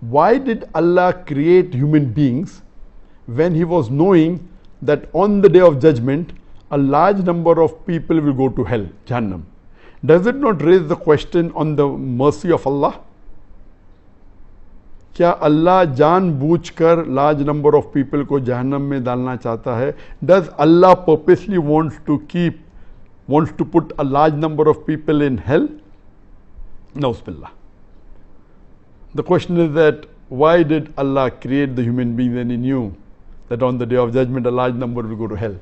why did Allah create human beings when He was knowing that on the day of judgment a large number of people will go to hell, Jahannam? Does it not raise the question on the mercy of Allah? क्या अल्लाह जानबूझकर large number of people को जहन्नम में डालना चाहता है? Does Allah purposely wants to put a large number of people in hell? Na'uzubillah. The question is that why did Allah create the human being when He knew that on the day of judgment a large number will go to hell?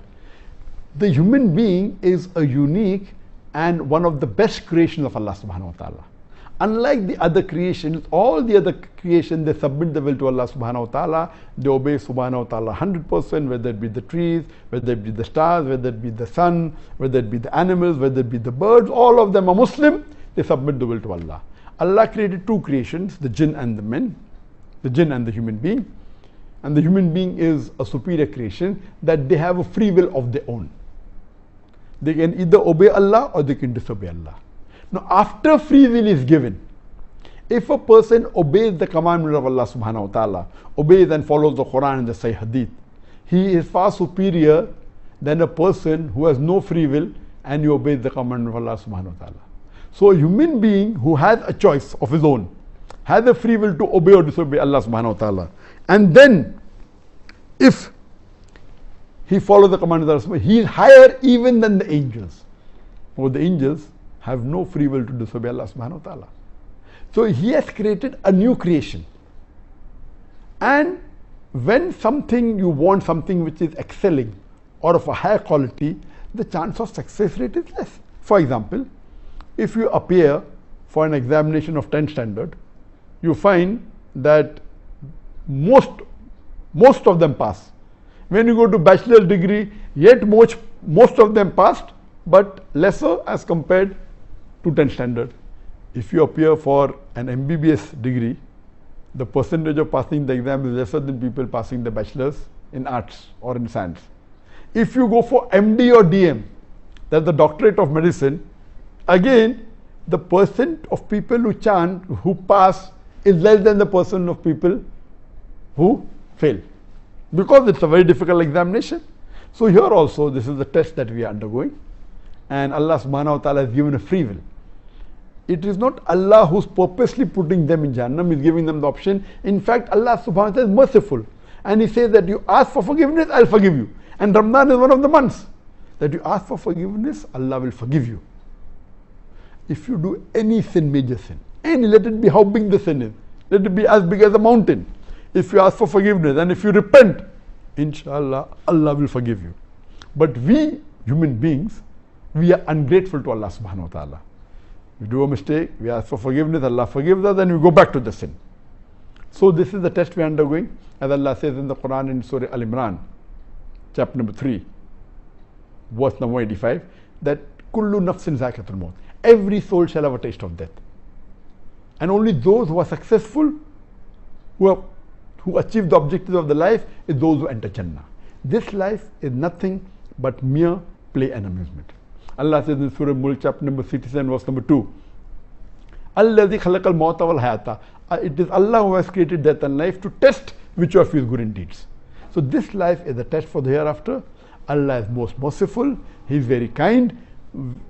The human being is a unique and one of the best creations of Allah subhanahu wa ta'ala. Unlike the other creations, all the other creations, they submit the will to Allah subhanahu wa ta'ala. They obey subhanahu wa ta'ala 100%, whether it be the trees, whether it be the stars, whether it be the sun, whether it be the animals, whether it be the birds. All of them are Muslim. They submit the will to Allah. Allah created two creations, the jinn and the men, the jinn and the human being. And the human being is a superior creation that they have a free will of their own. They can either obey Allah or they can disobey Allah. Now, after free will is given, if a person obeys the commandment of Allah subhanahu wa ta'ala, obeys and follows the Quran and the Sahih Hadith, he is far superior than a person who has no free will and he obeys the commandment of Allah subhanahu wa ta'ala. So a human being who has a choice of his own, has a free will to obey or disobey Allah subhanahu wa ta'ala, and then if he follows the commandment of Allah, he is higher even than the angels. For the angels have no free will to disobey Allah subhanahu wa ta'ala. So He has created a new creation. And when you want something which is excelling or of a higher quality, the chance of success rate is less. For example, if you appear for an examination of 10th standard, you find that most of them pass. When you go to bachelor's degree, yet most of them passed, but lesser as compared to 10th standard. If you appear for an MBBS degree, the percentage of passing the exam is lesser than people passing the bachelor's in arts or in science. If you go for MD or DM, that's the doctorate of medicine, again the percent of people who pass is less than the percent of people who fail, because it's a very difficult examination. So here also this is the test that we are undergoing, and Allah subhanahu wa ta'ala has given a free will. It is not Allah who's purposely putting them in Jahannam, He's giving them the option. In fact, Allah subhanahu wa ta'ala is merciful, and He says that you ask for forgiveness, I'll forgive you. And Ramadan is one of the months that you ask for forgiveness, Allah will forgive you. If you do any sin, major sin, let it be how big the sin is, let it be as big as a mountain. If you ask for forgiveness and if you repent, inshallah, Allah will forgive you. But we, human beings, we are ungrateful to Allah subhanahu wa ta'ala. We do a mistake, we ask for forgiveness, Allah forgives us, and we go back to the sin. So this is the test we are undergoing, as Allah says in the Quran in Surah Al-Imran, chapter number 3, verse number 85, that kullu nafsin zakatul maut. Every soul shall have a taste of death. And only those who are successful, who achieve the objectives of the life, is those who enter Jannah. This life is nothing but mere play and amusement. Allah says in Surah Mulk, chapter number 67, verse number 2, Alladhi khalaqal mawta wal hayata. It is Allah who has created death and life to test which of his good and deeds. So this life is a test for the hereafter. Allah is most merciful, He is very kind.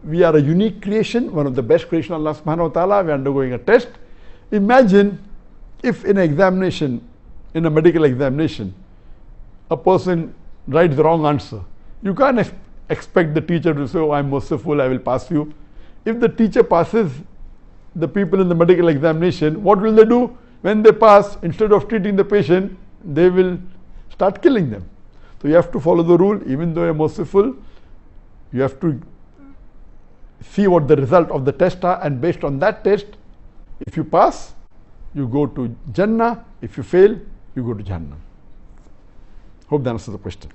We are a unique creation, one of the best creation of Allah subhanahu wa ta'ala. We are undergoing a test. Imagine if in an examination, in a medical examination, a person writes the wrong answer. You can't expect the teacher to say, oh, I'm merciful, I will pass you. If the teacher passes the people in the medical examination, what will they do? When they pass, instead of treating the patient, they will start killing them. So you have to follow the rule. Even though you're merciful, you have to see what the result of the test are, and based on that test, if you pass, you go to Jannah. If you fail, you go to Jahannam. Hope that answers the question.